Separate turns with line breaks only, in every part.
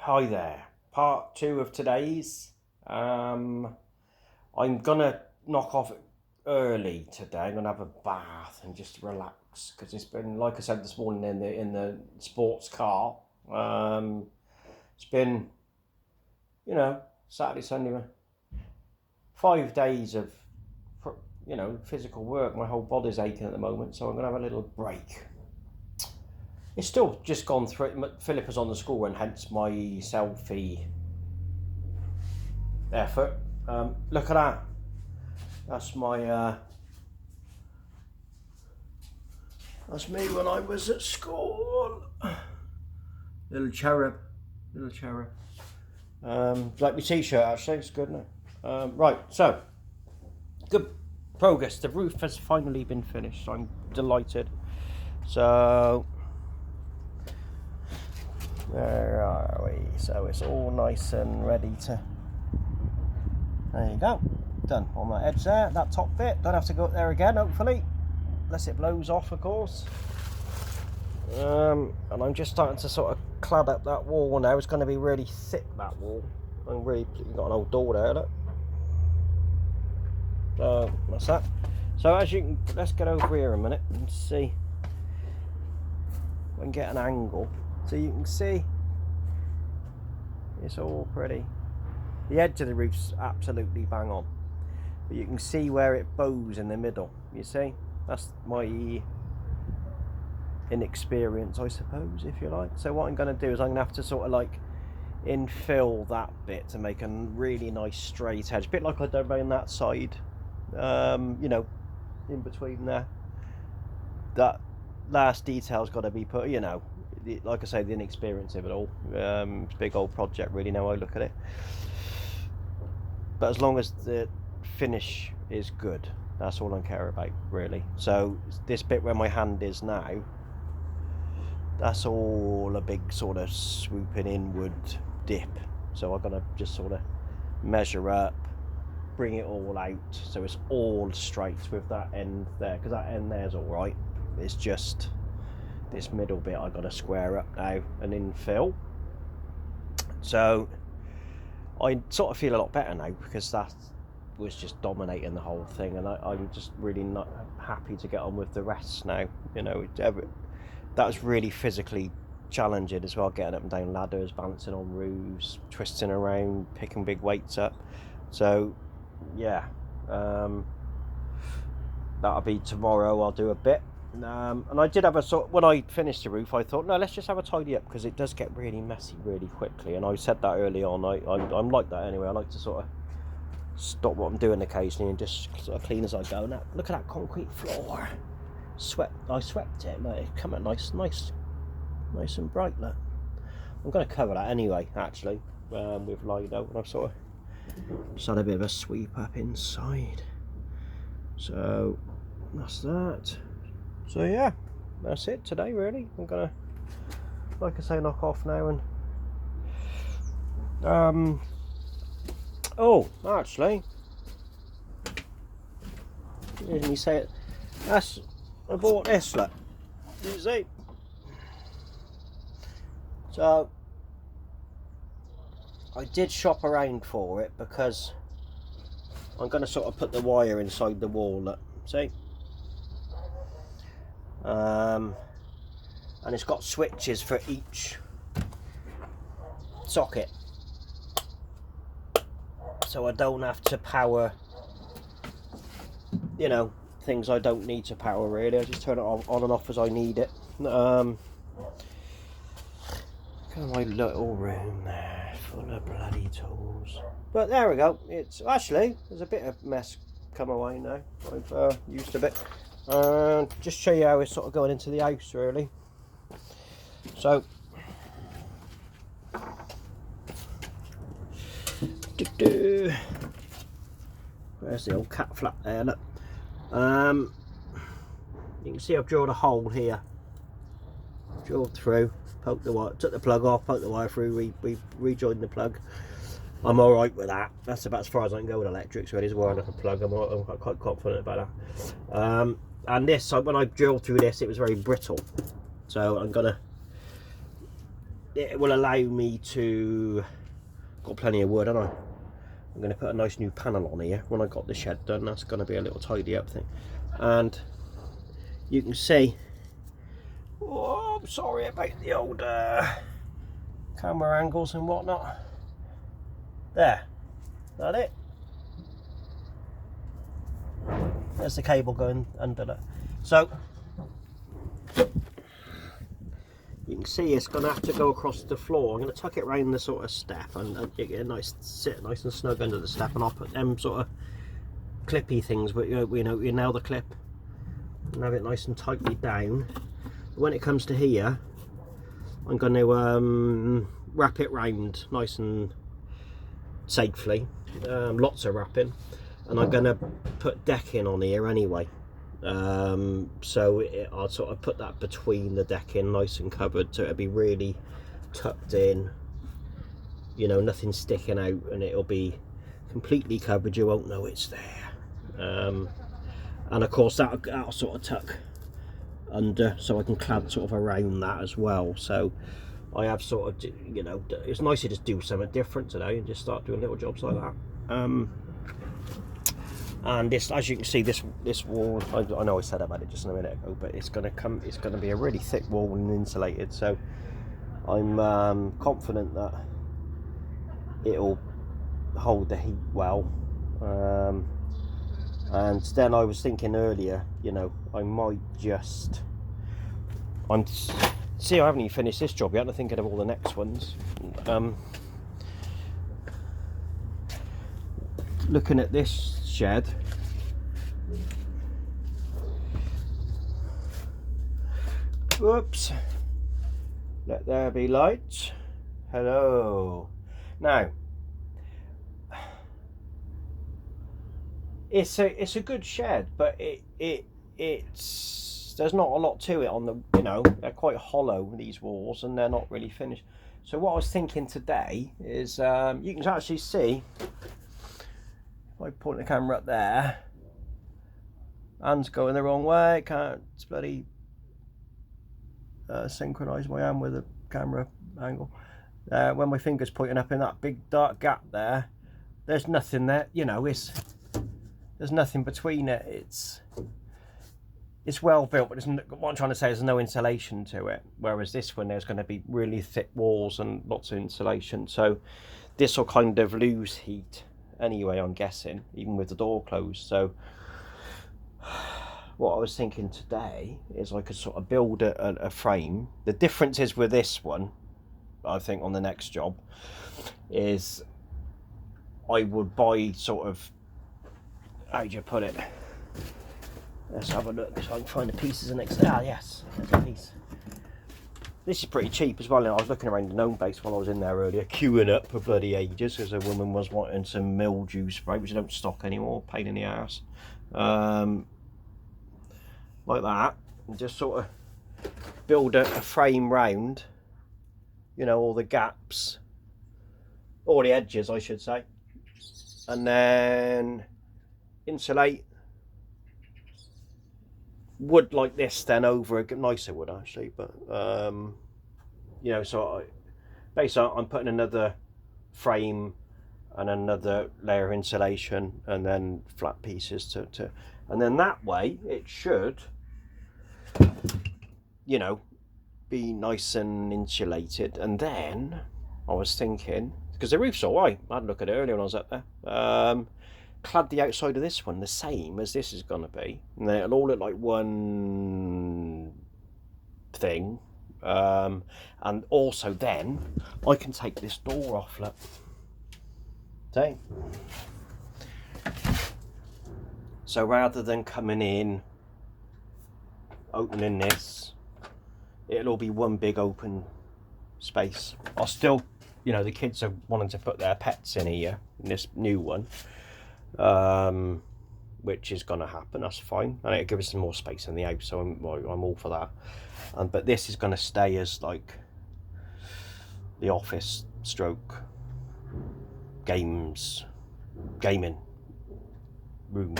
Hi there. Part two of today's. I'm gonna knock off early today. I'm gonna have a bath and just relax because it's been, like I said this morning in the sports car. It's been, Saturday, Sunday, 5 days of, physical work. My whole body's aching at the moment, so I'm gonna have a little break. It's still just gone through. Philippa's on the school run, hence my selfie effort. Look at that. That's that's me when I was at school. Little cherub, little cherub. Like my t-shirt actually. It's good, isn't it? Right. So, good progress. The roof has finally been finished. I'm delighted. So, where are we? So it's all nice and ready to. There you go. Done on that edge there. That top bit. Don't have to go up there again, hopefully. Unless it blows off, of course. And I'm just starting to sort of clad up that wall now. It's going to be really thick, that wall. You've got an old door there, look. So that's that. So as you can, let's get over here a minute and see if I can get an angle. So you can see it's all pretty. The edge of the roof's absolutely bang on, but you can see where it bows in the middle. You see, that's my inexperience, I suppose, if you like. So what I'm going to do is I'm going to have to sort of like infill that bit to make a really nice straight edge, a bit like I done around that side. In between there, that last detail's got to be put. Like I say, the inexperience of it all. It's a big old project, really. Now I look at it. But as long as the finish is good, that's all I care about, really. So this bit where my hand is now, that's all a big sort of swooping inward dip. So I'm gonna just sort of measure up, bring it all out, so it's all straight with that end there, because that end there's all right. It's just this middle bit I've got to square up now and infill. So I sort of feel a lot better now, because that was just dominating the whole thing, and I'm just really not happy to get on with the rest now. That was really physically challenging as well, getting up and down ladders, balancing on roofs, twisting around, picking big weights up. So yeah, that'll be tomorrow. I'll do a bit. And I did have when I finished the roof, I thought, no, let's just have a tidy up, because it does get really messy really quickly. And I said that early on. I'm like that anyway. I like to sort of stop what I'm doing occasionally and just sort of clean as I go. Now look at that concrete floor. I swept it. Look, it come out nice and bright. Look, I'm going to cover that anyway. Actually, with Lido, and I've sort of just had a bit of a sweep up inside. So that's that. So yeah, that's it today, really. I'm gonna, like I say, knock off now and oh, actually, let me say it. I bought this, look. You see? So I did shop around for it, because I'm gonna sort of put the wire inside the wall. Look, see? And it's got switches for each socket, so I don't have to power things I don't need to power, really. I just turn it on and off as I need it. Look at my little room there, full of bloody tools. But there we go. It's actually, there's a bit of mess come away now. I've used a bit. And just show you how it's sort of going into the house, really. So where's the old cat flap there? Look, you can see I've drilled a hole here, drilled through, poked the wire, took the plug off, poked the wire through, we rejoined the plug. I'm all right with that. That's about as far as I can go with electrics. So it is wiring up a plug. I'm quite confident about that. And this, when I drilled through this, it was very brittle. So I'm gonna it will allow me to, got plenty of wood, haven't I? I'm going to put a nice new panel on here when I got the shed done. That's going to be a little tidy up thing. And you can see, oh, I'm sorry about the old camera angles and whatnot. There, that it. There's the cable going under that. So you can see it's going to have to go across the floor. I'm going to tuck it round the sort of step and get a nice, sit nice and snug under the step, and I'll put them sort of clippy things, but you nail the clip and have it nice and tightly down. When it comes to here, I'm going to wrap it round nice and safely, lots of wrapping, and I'm going to put decking on here anyway. So I'll sort of put that between the decking, nice and covered, so it'll be really tucked in, you know, nothing sticking out, and it'll be completely covered. You won't know it's there. And of course that'll sort of tuck under, so I can clad sort of around that as well. So I have sort of, you know, it's nice to just do something different today and just start doing little jobs like that. And this, as you can see, this wall, I know I said about it just a minute ago, but it's going to be a really thick wall and insulated, so I'm confident that it'll hold the heat well. And then I was thinking earlier, you know, I might just, see, I haven't even finished this job yet, I'm thinking of all the next ones. Looking at this shed, whoops, let there be light. Hello. Now it's a good shed, but it's there's not a lot to it on the, you know, they're quite hollow, these walls, and they're not really finished. So what I was thinking today is, you can actually see, if I point the camera up there, hand's going the wrong way, can't bloody synchronise my hand with the camera angle. When my finger's pointing up in that big dark gap there, there's nothing there, you know, there's nothing between it. It's well built, but what I'm trying to say is there's no insulation to it, whereas this one there's going to be really thick walls and lots of insulation, so this will kind of lose heat anyway, I'm guessing, even with the door closed. So what I was thinking today is I could sort of build a frame. The difference is with this one, I think, on the next job, is I would buy sort of, how do you put it, let's have a look so I can find the pieces the next, yes, there's a piece. This is pretty cheap as well. I was looking around the gnome base while I was in there earlier, queuing up for bloody ages, because a woman was wanting some mildew spray, which I don't stock anymore, pain in the arse. Like that, and just sort of build a frame round, you know, all the gaps, all the edges I should say, and then insulate wood like this then over a nicer wood actually, but you know, so basically I'm putting another frame and another layer of insulation and then flat pieces to and then that way it should, you know, be nice and insulated. And then I was thinking, because the roof's alright, I had a look at it earlier when I was up there, clad the outside of this one the same as this is going to be, and then it'll all look like one thing. And also then I can take this door off, look, see? So rather than coming in, opening this, it'll all be one big open space. I'll still, you know, the kids are wanting to put their pets in here, in this new one, which is going to happen, that's fine, and it'll give us some more space in the house, so I'm all for that. But this is going to stay as like the office stroke gaming room,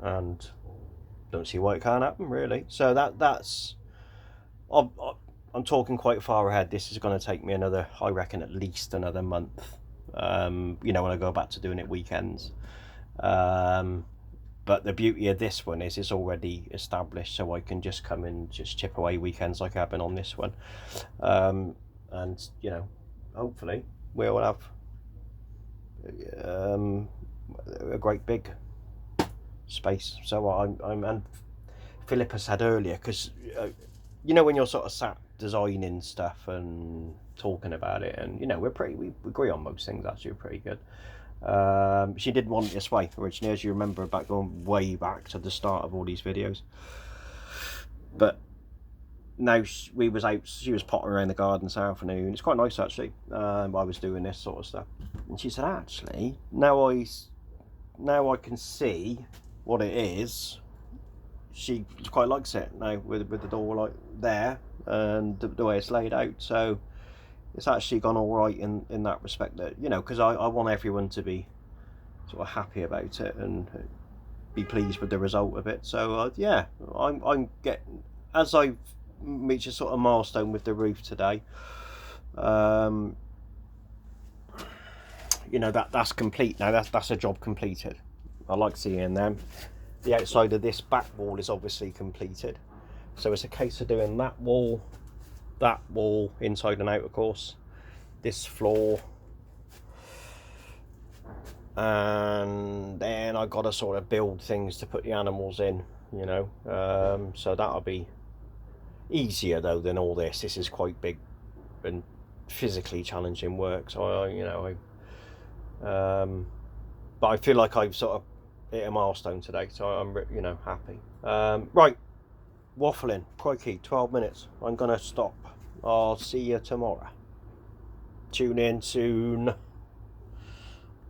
and don't see why it can't happen really. So that's I'm talking quite far ahead. This is going to take me another, I reckon, at least another month. You know, when I go back to doing it weekends. But the beauty of this one is it's already established, so I can just come and just chip away weekends like I've been on this one. And, you know, hopefully we'll have a great big space. So I'm and Philippa said earlier, because you know, when you're sort of sat designing stuff and talking about it, and you know, we agree on most things. Actually, we're pretty good. She didn't want it this way originally, as you remember, going way back to the start of all these videos. But now she was pottering around the garden this afternoon. It's quite nice actually. I was doing this sort of stuff, and she said, actually, now I can see what it is. She quite likes it now with the door like there and the way it's laid out. So it's actually gone all right in that respect, that, you know, because I want everyone to be sort of happy about it and be pleased with the result of it. So yeah, I'm getting, as I reach a sort of milestone with the roof today, you know, that's complete now. That's a job completed. I like seeing them. The outside of this back wall is obviously completed, so it's a case of doing that wall inside and out, of course, this floor, and then I got to sort of build things to put the animals in, you know. So that'll be easier though than all this. This is quite big and physically challenging work, so but I feel like I've sort of hit a milestone today, so I'm, you know, happy. Right, waffling, crikey, 12 minutes. I'm gonna stop. I'll see you tomorrow. Tune in soon.